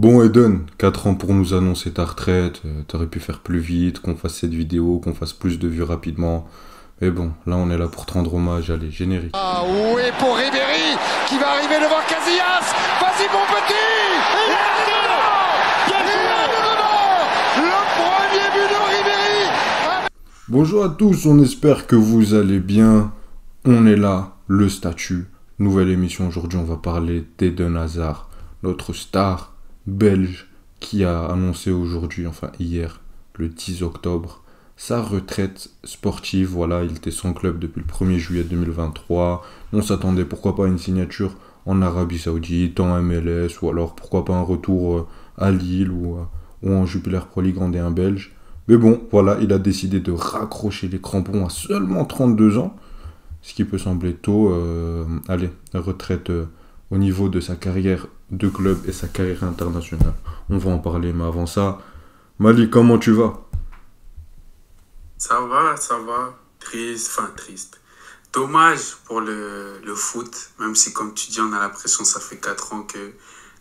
Bon Eden, 4 ans pour nous annoncer ta retraite, t'aurais pu faire plus vite, qu'on fasse cette vidéo, qu'on fasse plus de vues rapidement. Mais bon, là on est là pour te rendre hommage, allez, générique. Ah oui, pour Ribéry qui va arriver devant Casillas. Vas-y mon petit. Il est dedans. Le premier but de Ribéry. Bonjour à tous, on espère que vous allez bien. On est là, le statut. Nouvelle émission, aujourd'hui on va parler d'Eden Hazard, notre star belge qui a annoncé aujourd'hui, enfin hier, le 10 octobre, sa retraite sportive. Voilà, il était sans club depuis le 1er juillet 2023. On s'attendait pourquoi pas à une signature en Arabie Saoudite, en MLS, ou alors pourquoi pas un retour à Lille ou en Jupiler Pro League en D1 belge. Mais bon, voilà, il a décidé de raccrocher les crampons à seulement 32 ans, ce qui peut sembler tôt. Allez, retraite au niveau de sa carrière de club et sa carrière internationale. On va en parler, mais avant ça, Malik, comment tu vas? Ça va, ça va. Triste, enfin triste. Dommage pour le foot, même si comme tu dis, on a l'impression ça fait 4 ans que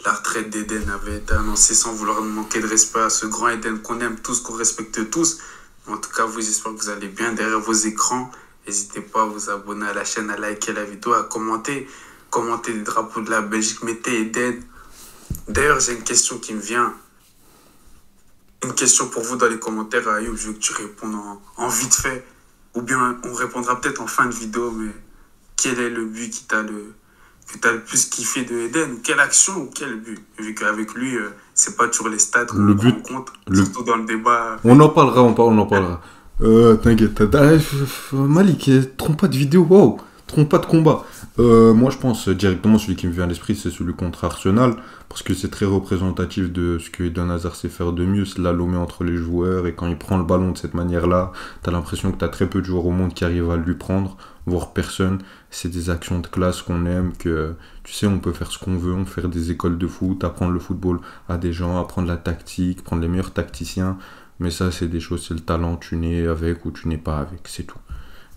la retraite d'Eden avait été annoncée sans vouloir manquer de respect à ce grand Eden qu'on aime tous, qu'on respecte tous. En tout cas, j'espère que vous allez bien derrière vos écrans. N'hésitez pas à vous abonner à la chaîne, à liker la vidéo, à commenter. Commenter les drapeaux de la Belgique, mettez Eden. D'ailleurs, j'ai une question qui me vient. Une question pour vous dans les commentaires, Ayoub. Je veux que tu répondes en vite fait. Ou bien on répondra peut-être en fin de vidéo, mais quel est le but que t'as le plus kiffé de Eden? Ou quelle action ou quel but? Vu qu'avec lui, c'est pas toujours les stats qu'on Le prend en but, compte, le... surtout dans le débat. On en parlera, on en parlera. T'inquiète. Malik, trompe pas de vidéo, wow. Trompe pas de combat. Moi, je pense directement, celui qui me vient à l'esprit, c'est celui contre Arsenal, parce que c'est très représentatif de ce que Eden Hazard sait faire de mieux, slalomer entre les joueurs, et quand il prend le ballon de cette manière-là, t'as l'impression que t'as très peu de joueurs au monde qui arrivent à lui prendre, voire personne. C'est des actions de classe qu'on aime, que tu sais, on peut faire ce qu'on veut, on peut faire des écoles de foot, apprendre le football à des gens, apprendre la tactique, prendre les meilleurs tacticiens, mais ça, c'est des choses, c'est le talent, tu nais avec ou tu n'es pas avec, c'est tout.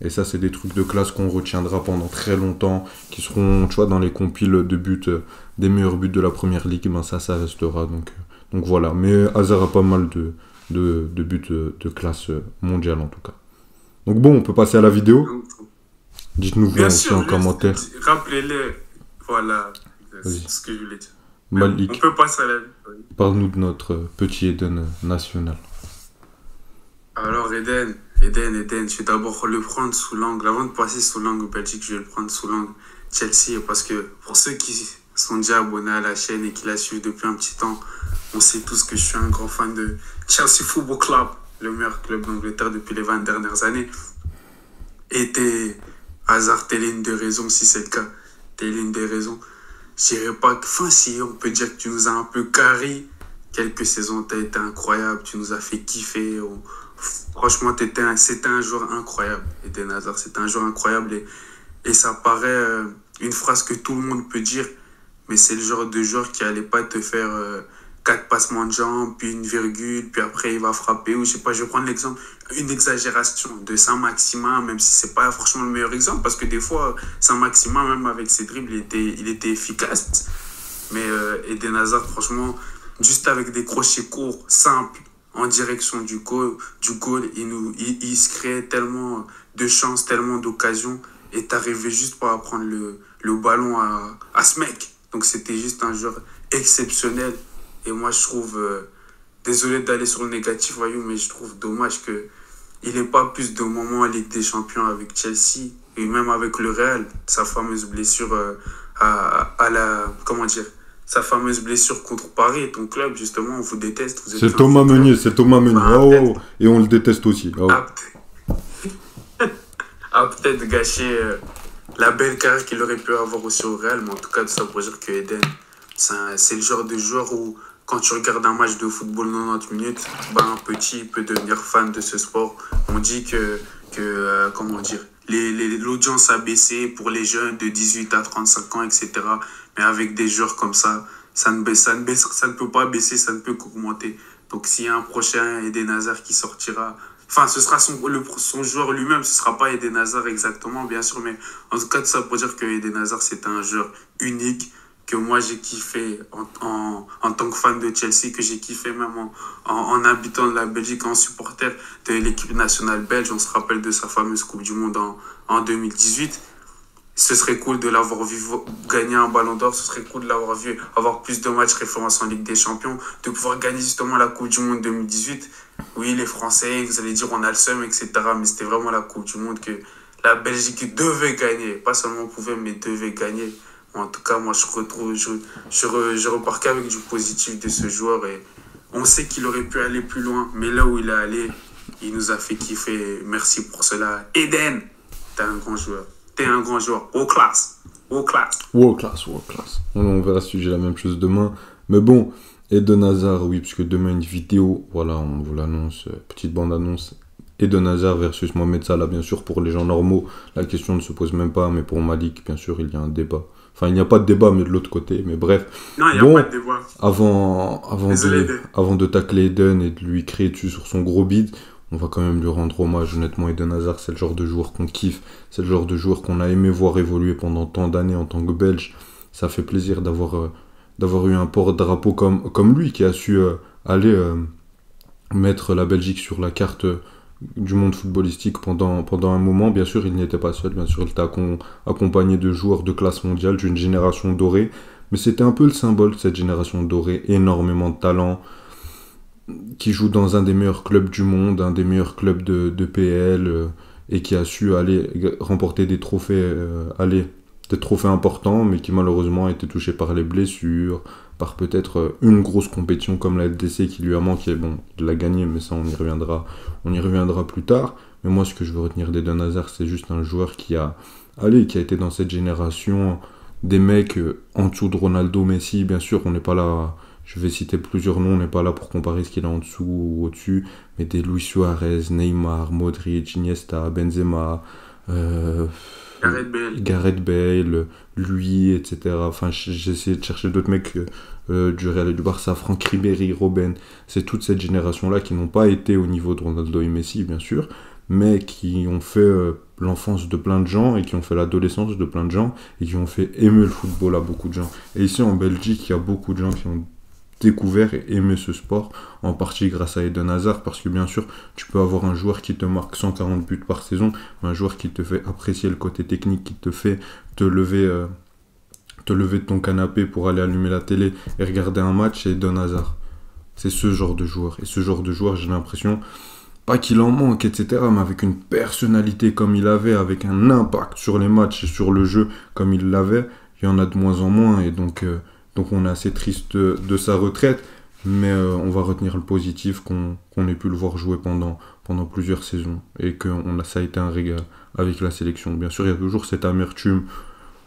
Et ça, c'est des trucs de classe qu'on retiendra pendant très longtemps, qui seront, tu vois, dans les compiles de buts, des meilleurs buts de la première ligue, ben ça restera. Donc voilà. Mais Hazard a pas mal de buts de classe mondiale en tout cas. Donc bon, on peut passer à la vidéo. Dites-nous vous Bien aussi sûr, en commentaire. rappelez-les. Voilà, Vas-y. c'est ce que je voulais dire. Mais bon, on Malik, peut passer à la... parle-nous de notre petit Eden national. Alors Eden, je vais d'abord le prendre sous l'angle. Avant de passer sous l'angle Belgique, je vais le prendre sous l'angle Chelsea. Parce que pour ceux qui sont déjà abonnés à la chaîne et qui la suivent depuis un petit temps, on sait tous que je suis un grand fan de Chelsea Football Club, le meilleur club d'Angleterre depuis les 20 dernières années. Et t'es hasard, t'es l'une des raisons, si c'est le cas, t'es l'une des raisons. Je dirais pas que, enfin si, on peut dire que tu nous as un peu carré. Quelques saisons, t'as été incroyable, tu nous as fait kiffer. Franchement, c'était un joueur incroyable. Eden Hazard, c'était un joueur incroyable. Et ça paraît une phrase que tout le monde peut dire, mais c'est le genre de joueur qui allait pas te faire 4 passements de jambes, puis une virgule, puis après il va frapper. Ou je sais pas, je vais prendre l'exemple, une exagération de Saint-Maximin, même si c'est pas franchement le meilleur exemple, parce que des fois, Saint-Maximin, même avec ses dribbles, il était efficace. Mais Eden Hazard, franchement, juste avec des crochets courts, simples, en direction du goal il se créait tellement de chances, tellement d'occasions, et t'arrivais juste pas à prendre le ballon à ce mec. Donc c'était juste un joueur exceptionnel. Et moi, je trouve, désolé d'aller sur le négatif, voyou, mais je trouve dommage que il n'ait pas plus de moments en Ligue des Champions avec Chelsea, et même avec le Real, sa fameuse blessure à la... Comment dire? Sa fameuse blessure contre Paris, ton club, justement, on vous déteste. Vous êtes C'est Thomas Meunier, c'est Thomas Meunier. Bah, Oh, oh, oh. Et on le déteste aussi. Oh. A peut-être gâché la belle carrière qu'il aurait pu avoir aussi au Real, mais en tout cas, tout ça pour dire que Eden, c'est le genre de joueur où, quand tu regardes un match de football 90 minutes, bah, un petit peut devenir fan de ce sport. On dit que comment dire, l'audience a baissé pour les jeunes de 18 à 35 ans, etc. Mais avec des joueurs comme ça ne peut pas baisser, ça ne peut qu'augmenter. Donc s'il y a un prochain Eden Hazard qui sortira, enfin ce sera son joueur lui-même, ce ne sera pas Eden Hazard exactement, bien sûr, mais en tout cas tout ça pour dire que Eden Hazard c'est un joueur unique, que moi j'ai kiffé en tant que fan de Chelsea, que j'ai kiffé même en habitant de la Belgique, en supporter de l'équipe nationale belge. On se rappelle de sa fameuse Coupe du Monde en 2018. Ce serait cool de l'avoir vu gagner un ballon d'or, ce serait cool de l'avoir vu avoir plus de matchs référence en Ligue des Champions, de pouvoir gagner justement la Coupe du Monde 2018. Oui, les Français, vous allez dire on a le seum, etc. Mais c'était vraiment la Coupe du Monde que la Belgique devait gagner. Pas seulement pouvait, mais devait gagner. En tout cas, moi, je repars qu'avec du positif de ce joueur. Et on sait qu'il aurait pu aller plus loin. Mais là où il est allé, il nous a fait kiffer. Merci pour cela. Eden, t'es un grand joueur. T'es un grand joueur. Haut classe. Haut classe. World class, world class. On verra ce sujet la même chose demain. Mais bon, Eden Hazard, oui, puisque demain une vidéo, voilà, on vous l'annonce, petite bande-annonce. Eden Hazard versus Mohamed Salah, bien sûr, pour les gens normaux, la question ne se pose même pas, mais pour Malik, bien sûr, il y a un débat. Enfin, il n'y a pas de débat, mais de l'autre côté, mais bref. Non, il n'y a pas de débat. Avant de tacler Eden et de lui crier dessus sur son gros bide, on va quand même lui rendre hommage. Honnêtement, Eden Hazard, c'est le genre de joueur qu'on kiffe, c'est le genre de joueur qu'on a aimé voir évoluer pendant tant d'années en tant que Belge. Ça fait plaisir d'avoir eu un porte-drapeau comme lui, qui a su aller mettre la Belgique sur la carte du monde footballistique pendant un moment. Bien sûr, il n'y était pas seul, bien sûr, il était accompagné de joueurs de classe mondiale, d'une génération dorée, mais c'était un peu le symbole de cette génération dorée, énormément de talent, qui joue dans un des meilleurs clubs du monde, un des meilleurs clubs de PL, et qui a su aller remporter des trophées, des trophées importants, mais qui malheureusement a été touché par les blessures, par peut-être une grosse compétition comme la LDC qui lui a manqué. Bon, il l'a gagné, mais ça on y reviendra plus tard. Mais moi, ce que je veux retenir d'Eden Hazard, c'est juste un joueur qui a été dans cette génération des mecs en dessous de Ronaldo, Messi. Bien sûr, on n'est pas là, je vais citer plusieurs noms, on n'est pas là pour comparer ce qu'il a en dessous ou au-dessus, mais des Luis Suarez, Neymar, Modric, Iniesta, Benzema, Gareth Bale, lui, etc. Enfin, j'ai essayé de chercher d'autres mecs du Real et du Barça, Franck Ribéry, Robben. C'est toute cette génération-là qui n'ont pas été au niveau de Ronaldo et Messi, bien sûr, mais qui ont fait l'enfance de plein de gens et qui ont fait l'adolescence de plein de gens et qui ont fait aimer le football à beaucoup de gens. Et ici en Belgique, il y a beaucoup de gens qui ont découvert et aimé ce sport, en partie grâce à Eden Hazard, parce que bien sûr, tu peux avoir un joueur qui te marque 140 buts par saison, un joueur qui te fait apprécier le côté technique, qui te fait te lever de ton canapé pour aller allumer la télé et regarder un match, c'est Eden Hazard. C'est ce genre de joueur. Et ce genre de joueur, j'ai l'impression, pas qu'il en manque, etc., mais avec une personnalité comme il avait, avec un impact sur les matchs et sur le jeu comme il l'avait, il y en a de moins en moins, et donc on est assez triste de sa retraite, mais on va retenir le positif qu'on ait pu le voir jouer pendant plusieurs saisons, et que ça a été un régal avec la sélection. Bien sûr, il y a toujours cette amertume,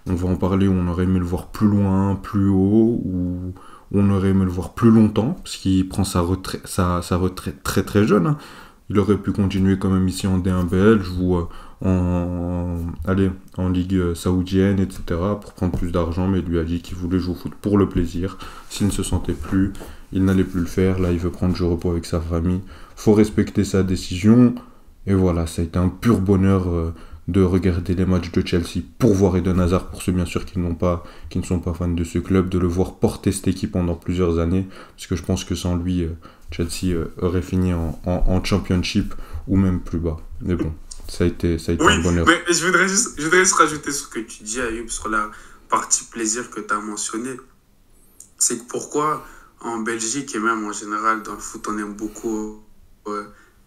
on va en parler, on aurait aimé le voir plus loin, plus haut, ou on aurait aimé le voir plus longtemps, parce qu'il prend sa retraite très très jeune, hein. Il aurait pu continuer quand même ici en D1 belge ou en Ligue saoudienne, etc. pour prendre plus d'argent, mais il lui a dit qu'il voulait jouer au foot pour le plaisir. S'il ne se sentait plus, il n'allait plus le faire. Là, il veut prendre du repos avec sa famille. Faut respecter sa décision. Et voilà, ça a été un pur bonheur de regarder les matchs de Chelsea pour voir Eden Hazard, pour ceux bien sûr qui ne sont pas fans de ce club, de le voir porter cette équipe pendant plusieurs années, parce que je pense que sans lui, Chelsea aurait fini en Championship ou même plus bas. Mais bon, ça a été un bonheur. Mais je voudrais juste rajouter ce que tu dis, Ayoub, sur la partie plaisir que tu as mentionné. C'est que pourquoi en Belgique et même en général dans le foot, on aime beaucoup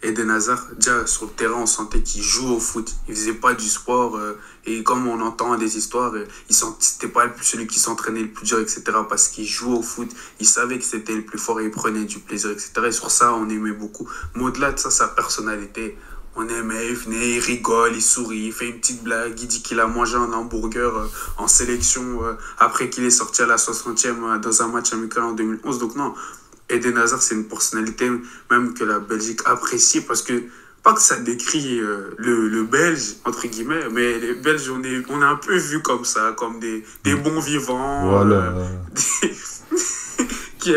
Eden Hazard. Déjà sur le terrain, on sentait qu'il jouait au foot. Il faisait pas du sport. Et comme on entend des histoires, c'était pas celui qui s'entraînait le plus dur, etc. Parce qu'il jouait au foot. Il savait que c'était le plus fort et il prenait du plaisir, etc. Et sur ça, on aimait beaucoup. Mais au-delà de ça, sa personnalité, on aimait, il venait, il rigole, il sourit, il fait une petite blague, il dit qu'il a mangé un hamburger en sélection après qu'il est sorti à la 60e dans un match amical en 2011. Donc non, Eden Hazard, c'est une personnalité même que la Belgique apprécie, parce que, pas que ça décrit le Belge, entre guillemets, mais les Belges, on est un peu vus comme ça, comme des bons vivants, voilà. qui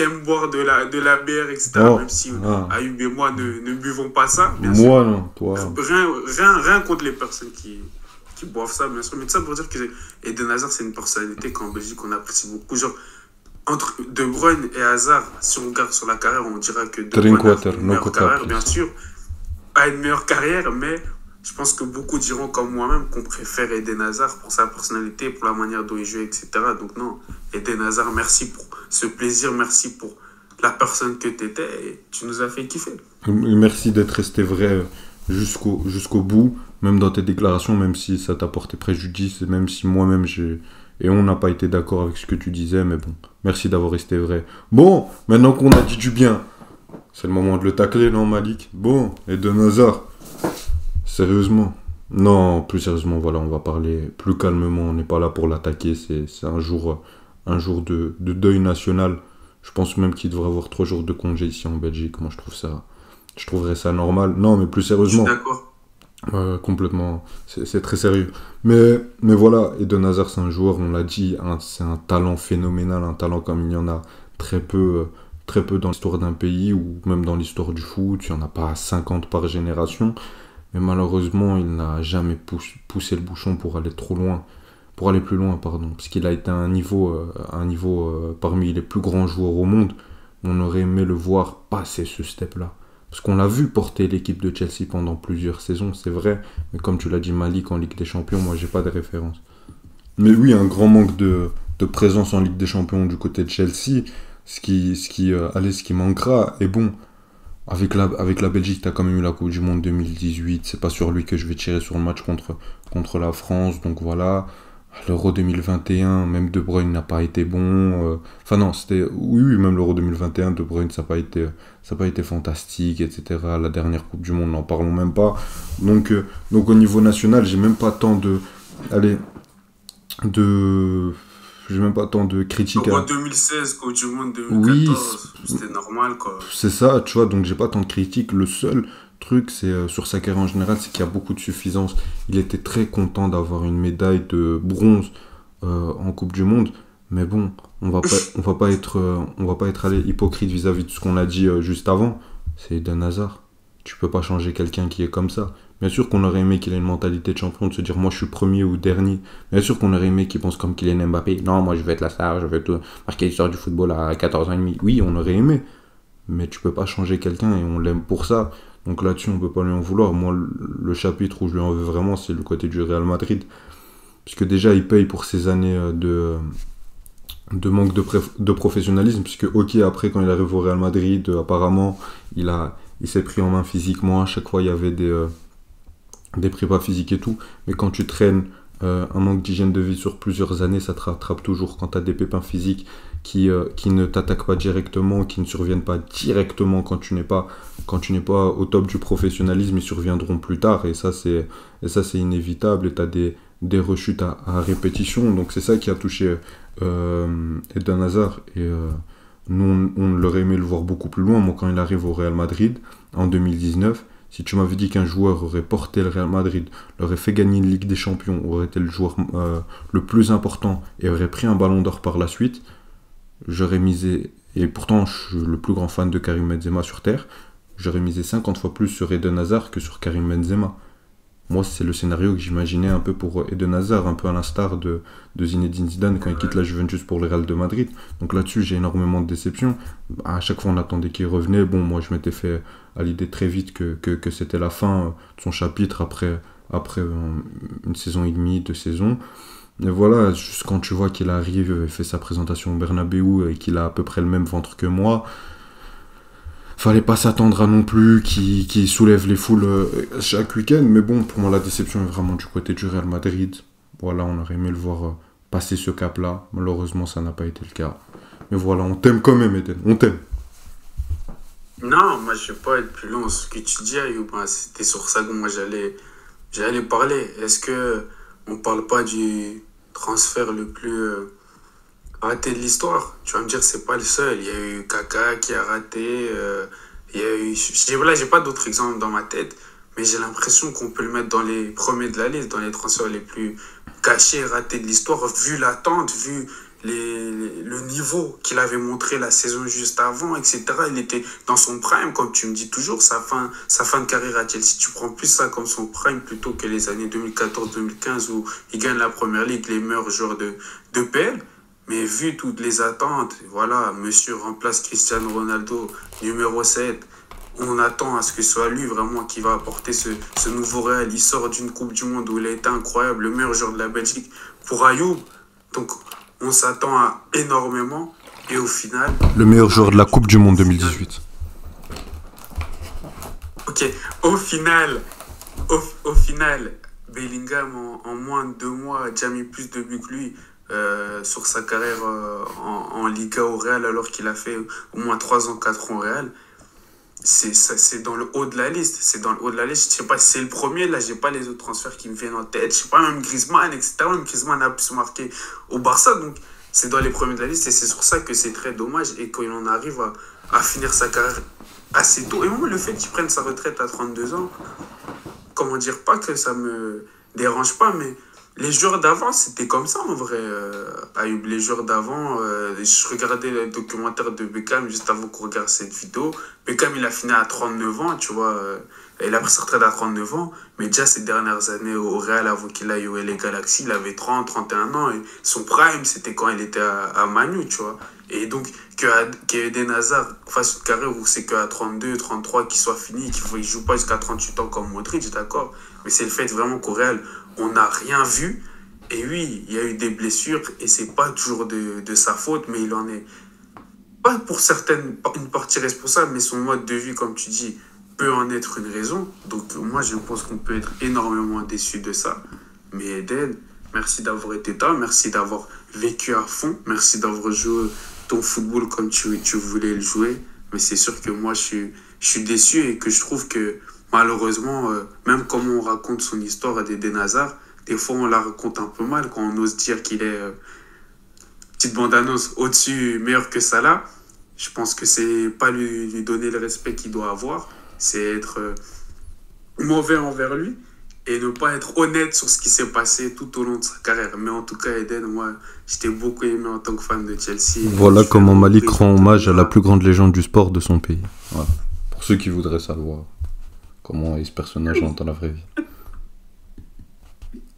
aiment boire de la bière, etc. Même si Ayoub et moi ne buvons pas ça, bien moi, sûr. Non, toi. Rien contre les personnes qui qui boivent ça, bien sûr. Mais tout ça pour dire que Eden Hazard, c'est une personnalité qu'en Belgique, on apprécie beaucoup. Genre, entre De Bruyne et Hazard, si on regarde sur la carrière, on dira que De Bruyne a une meilleure carrière, bien sûr. A une meilleure carrière, mais je pense que beaucoup diront comme moi-même qu'on préfère Eden Hazard pour sa personnalité, pour la manière dont il joue, etc. Donc non, Eden Hazard, merci pour ce plaisir, merci pour la personne que tu étais et tu nous as fait kiffer. Merci d'être resté vrai jusqu'au bout, même dans tes déclarations, même si ça t'a porté préjudice, même si moi-même et on n'a pas été d'accord avec ce que tu disais, mais bon, merci d'avoir resté vrai. Bon, maintenant qu'on a dit du bien, c'est le moment de le tacler, non, Malik? Bon, Eden Hazard, sérieusement? Non, plus sérieusement, voilà, on va parler plus calmement, on n'est pas là pour l'attaquer, c'est un jour de deuil national. Je pense même qu'il devrait avoir 3 jours de congé ici en Belgique. Moi, je trouverais ça normal. Non, mais plus Je suis sérieusement, d'accord. complètement, c'est très sérieux. Mais voilà, Eden Hazard, c'est un joueur, on l'a dit, c'est un talent phénoménal, un talent comme il y en a très peu, très peu dans l'histoire d'un pays ou même dans l'histoire du foot. Il n'y en a pas 50 par génération. Mais malheureusement, il n'a jamais poussé le bouchon pour aller trop loin. Pour aller plus loin, pardon. Parce qu'il a été à un niveau parmi les plus grands joueurs au monde. On aurait aimé le voir passer ce step-là. Parce qu'on l'a vu porter l'équipe de Chelsea pendant plusieurs saisons, c'est vrai. Mais comme tu l'as dit, Malik en Ligue des Champions, moi, j'ai pas de référence. Mais oui, un grand manque de présence en Ligue des Champions du côté de Chelsea. Ce qui manquera. Et bon, avec la Belgique, tu as quand même eu la Coupe du Monde 2018. C'est pas sur lui que je vais tirer sur le match contre la France. Donc voilà. L'Euro 2021, même De Bruyne n'a pas été bon. Enfin non, c'était... Oui, même l'Euro 2021, De Bruyne, ça n'a pas été fantastique, etc. La dernière Coupe du Monde, n'en parlons même pas. Donc au niveau national, j'ai même pas tant de... Allez, de... J'ai même pas tant de critiques Euro à... 2016, Coupe du Monde Oui, 2014, c'était normal, quoi. c'est ça, tu vois, donc j'ai pas tant de critiques. Le seul truc, c'est sur sa carrière en général, c'est qu'il y a beaucoup de suffisance. Il était très content d'avoir une médaille de bronze en Coupe du Monde, mais bon, on va pas être allé hypocrite vis-à-vis de ce qu'on a dit juste avant. C'est Eden Hazard. Tu peux pas changer quelqu'un qui est comme ça. Bien sûr qu'on aurait aimé qu'il ait une mentalité de champion, de se dire moi je suis premier ou dernier. Bien sûr qu'on aurait aimé qu'il pense comme Kylian Mbappé. Non, moi je vais être la star, je vais marquer l'histoire du football à 14 ans et demi. Oui, on aurait aimé. Mais tu peux pas changer quelqu'un et on l'aime pour ça. Donc là-dessus, on peut pas lui en vouloir. Moi, le chapitre où je lui en veux vraiment, c'est le côté du Real Madrid. Puisque déjà, il paye pour ces années de manque de professionnalisme. Puisque, ok, après, quand il arrive au Real Madrid, apparemment, il s'est pris en main physiquement. À chaque fois, il y avait des prépas physiques et tout. Mais quand tu traînes un manque d'hygiène de vie sur plusieurs années, ça te rattrape toujours. Quand tu as des pépins physiques qui ne t'attaquent pas directement, qui ne surviennent pas directement quand tu n'es pas au top du professionnalisme, ils surviendront plus tard. Et ça, c'est inévitable. Et tu as des rechutes à répétition. Donc c'est ça qui a touché Eden Hazard. Et nous, on l'aurait aimé le voir beaucoup plus loin. Moi, quand il arrive au Real Madrid, en 2019, si tu m'avais dit qu'un joueur aurait porté le Real Madrid, l'aurait fait gagner une Ligue des Champions, aurait été le joueur le plus important et aurait pris un ballon d'or par la suite, j'aurais misé, et pourtant je suis le plus grand fan de Karim Benzema sur Terre, j'aurais misé 50 fois plus sur Eden Hazard que sur Karim Benzema. Moi, c'est le scénario que j'imaginais un peu pour Eden Hazard, un peu à l'instar de Zinedine Zidane quand il quitte la Juventus pour le Real de Madrid. Donc là-dessus, j'ai énormément de déception. À chaque fois, on attendait qu'il revenait. Bon, moi, je m'étais fait à l'idée très vite que c'était la fin de son chapitre après une saison et demie, 2 saisons. Et voilà, juste quand tu vois qu'il arrive, il fait sa présentation au Bernabeu et qu'il a à peu près le même ventre que moi, fallait pas s'attendre à non plus qu'il soulève les foules chaque week-end. Mais bon, pour moi, la déception est vraiment du côté du Real Madrid. Voilà, on aurait aimé le voir passer ce cap-là. Malheureusement, ça n'a pas été le cas. Mais voilà, on t'aime quand même, Eden. On t'aime. Non, moi je vais pas être plus long. Ce que tu dis, Ayoub, hein, c'était sur ça que moi j'allais parler. Est-ce que on parle pas du transfert le plus raté de l'histoire? Tu vas me dire c'est pas le seul. Il y a eu Kaka qui a raté. Il y a eu. Là, j'ai pas d'autres exemples dans ma tête, mais j'ai l'impression qu'on peut le mettre dans les premiers de la liste, dans les transferts les plus cachés et ratés de l'histoire, vu l'attente, vu le niveau qu'il avait montré la saison juste avant, etc. Il était dans son prime, comme tu me dis toujours, sa fin de carrière à Chelsea. Tu prends plus ça comme son prime plutôt que les années 2014-2015 où il gagne la Première Ligue, les meilleurs joueurs de PL. Mais vu toutes les attentes, voilà, monsieur remplace Cristiano Ronaldo, numéro 7. On attend à ce que ce soit lui vraiment qui va apporter ce nouveau Real. Il sort d'une Coupe du Monde où il a été incroyable, le meilleur joueur de la Belgique pour Ayoub. Donc on s'attend à énormément et au final... Le meilleur joueur de la Coupe du Monde 2018. Ok, au final, Bellingham en moins de 2 mois a déjà mis plus de buts que lui sur sa carrière en Liga au Real alors qu'il a fait au moins 3 ans, 4 ans au Real. C'est dans le haut de la liste. C'est dans le haut de la liste. Je sais pas si c'est le premier. Là, j'ai pas les autres transferts qui me viennent en tête. Je sais pas, même Griezmann, etc. Même Griezmann a pu se marquer au Barça. Donc, c'est dans les premiers de la liste. Et c'est sur ça que c'est très dommage. Et qu'il en arrive à finir sa carrière assez tôt. Et même le fait qu'il prenne sa retraite à 32 ans, comment dire, pas que ça me dérange pas, mais les joueurs d'avant, c'était comme ça en vrai. Ayoub, les joueurs d'avant, je regardais le documentaire de Beckham juste avant qu'on regarde cette vidéo. Beckham, il a fini à 39 ans, tu vois. Il a pris sa retraite à 39 ans, mais déjà ces dernières années au Real, avant qu'il aille au LA Galaxy, il avait 30, 31 ans. Et son prime, c'était quand il était à Manu, tu vois. Et donc, qu'Eden Hazard fasse une carrière où c'est qu'à 32, 33 qu'il soit fini, qu'il ne joue pas jusqu'à 38 ans comme Modric, d'accord. Mais c'est le fait vraiment qu'au Real, on n'a rien vu. Et oui, il y a eu des blessures et c'est pas toujours de sa faute, mais il en est pas pour certaines une partie responsable, mais son mode de vie, comme tu dis, peut en être une raison. Donc moi, je pense qu'on peut être énormément déçu de ça. Mais Eden, merci d'avoir été là, merci d'avoir vécu à fond, merci d'avoir joué ton football comme tu voulais le jouer. Mais c'est sûr que moi, je suis déçu et que je trouve que malheureusement, même comme on raconte son histoire d'Eden Hazard, des fois on la raconte un peu mal quand on ose dire qu'il est, petite bande-annonce, au-dessus, meilleur que Salah. Je pense que c'est pas lui donner le respect qu'il doit avoir, c'est être mauvais envers lui et ne pas être honnête sur ce qui s'est passé tout au long de sa carrière. Mais en tout cas, Eden, moi, je t'ai beaucoup aimé en tant que fan de Chelsea. Voilà comment Malik rend hommage à la plus grande légende du sport de son pays. Voilà. Pour ceux qui voudraient savoir comment est ce personnage dans la vraie vie.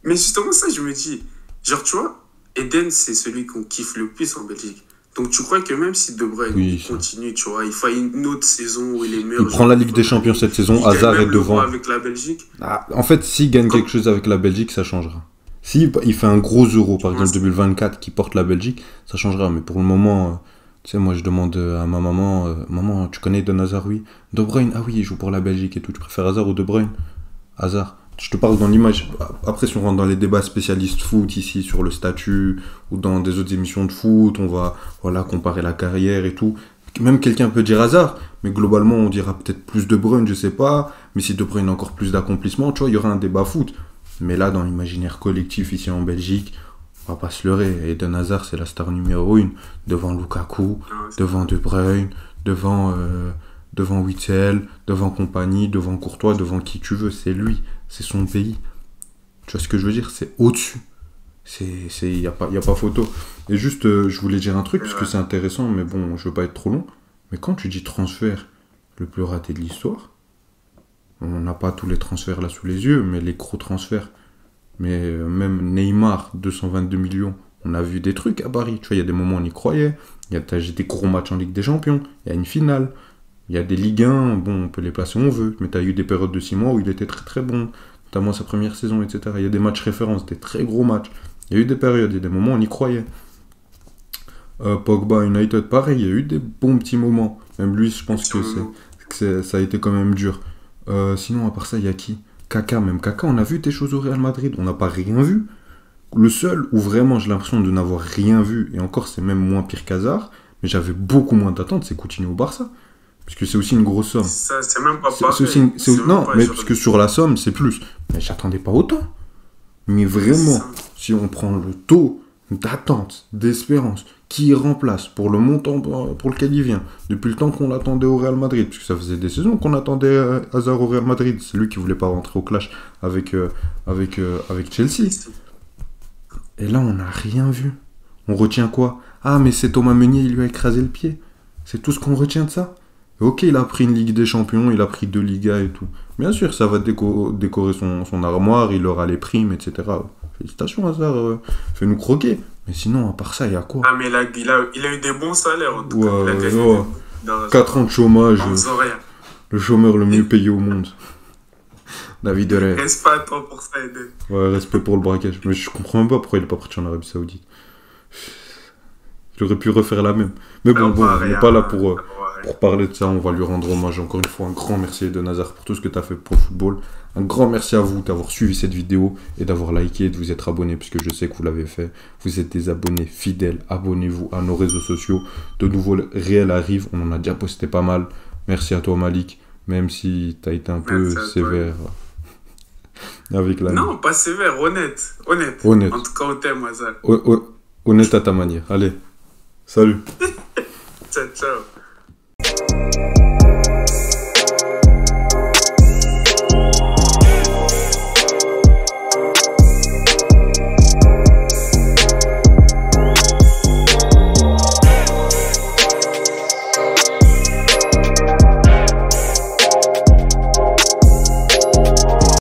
Mais justement, ça, je me dis, genre, tu vois, Eden, c'est celui qu'on kiffe le plus en Belgique. Donc, tu crois que même si De Bruyne continue, tu vois, il faut une autre saison où il est meilleur. Il prend la Ligue des Champions cette saison, Hazard est devant. Avec la Belgique. Ah, en fait, s'il gagne quelque chose avec la Belgique, ça changera. S'il fait un gros Euro, par exemple 2024, qui porte la Belgique, ça changera. Mais pour le moment, tu sais, moi, je demande à ma maman, maman, tu connais Eden Hazard? Oui. De Bruyne? Ah oui, il joue pour la Belgique et tout. Tu préfères Hazard ou De Bruyne? Hazard. Je te parle dans l'image. Après, si on rentre dans les débats spécialistes foot ici sur le statut ou dans des autres émissions de foot, on va comparer la carrière et tout. Même quelqu'un peut dire Hazard, mais globalement, on dira peut-être plus De Bruyne, je sais pas. Mais si De Bruyne a encore plus d'accomplissement, tu vois, il y aura un débat foot. Mais là, dans l'imaginaire collectif ici en Belgique, on va pas se leurrer. Eden Hazard, c'est la star numéro 1 devant Lukaku, devant De Bruyne, devant Witsel, devant Compagnie, devant Courtois, devant qui tu veux. C'est lui. C'est son pays. Tu vois ce que je veux dire? C'est au-dessus. Il n'y a pas photo. Et juste, je voulais dire un truc, parce que c'est intéressant, mais bon, je veux pas être trop long. Mais quand tu dis transfert le plus raté de l'histoire, on n'a pas tous les transferts là sous les yeux, mais les gros transferts. Mais même Neymar, 222 millions, on a vu des trucs à Paris. Tu vois, il y a des moments où on y croyait. Il y a des gros matchs en Ligue des Champions. Il y a une finale. Il y a des Ligue 1, bon, on peut les placer où on veut, mais tu as eu des périodes de 6 mois où il était très très bon, notamment sa première saison, etc. Il y a des matchs références, des très gros matchs. Il y a eu des périodes, il y a des moments où on y croyait. Pogba, United, pareil, il y a eu des bons petits moments. Même lui, je pense que ça a été quand même dur. Sinon, à part ça, il y a qui? Kaka, même Kaka, on a vu des choses au Real Madrid, on n'a pas rien vu. Le seul où vraiment j'ai l'impression de n'avoir rien vu, et encore c'est même moins pire qu'Hazard, mais j'avais beaucoup moins d'attentes, c'est Coutinho au Barça. Parce que c'est aussi une grosse somme. Ça, c'est même pas pareil. Non, mais parce que sur la somme, c'est plus. Mais j'attendais pas autant. Mais vraiment, si on prend le taux d'attente, d'espérance, qui remplace pour le montant pour lequel il vient, depuis le temps qu'on l'attendait au Real Madrid, puisque ça faisait des saisons qu'on attendait Hazard au Real Madrid, c'est lui qui voulait pas rentrer au clash avec Chelsea. Et là, on n'a rien vu. On retient quoi? Ah, mais c'est Thomas Meunier, il lui a écrasé le pied. C'est tout ce qu'on retient de ça? Ok, il a pris une Ligue des Champions, il a pris 2 Ligas et tout. Bien sûr, ça va décorer son armoire, il aura les primes, etc. Félicitations, Hazard, fais-nous croquer. Mais sinon, à part ça, il y a quoi? Ah, mais il a eu des bons salaires en tout cas. Il a gagné Ouais, dans- 4 ans de chômage, en faisant rien. le chômeur le mieux payé au monde. David Derey. Reste pas à toi pour ça, Eden. Ouais, respect pour le braquage. Mais je comprends même pas pourquoi il est pas parti en Arabie Saoudite. Il aurait pu refaire la même. Mais bon, on n'est pas là pour parler de ça. On va lui rendre hommage. Encore une fois, un grand merci de Nazar pour tout ce que tu as fait pour le football. Un grand merci à vous d'avoir suivi cette vidéo et d'avoir liké et de vous être abonné, puisque je sais que vous l'avez fait. Vous êtes des abonnés fidèles. Abonnez-vous à nos réseaux sociaux. De nouveaux réels arrivent. On en a déjà posté pas mal. Merci à toi, Malik. Même si tu as été un peu sévère avec la... Non, pas sévère, honnête. Honnête. Honnête. En tout cas, on t'aime, Hazard. Honnête à ta manière. Allez, salut. Ciao, ciao.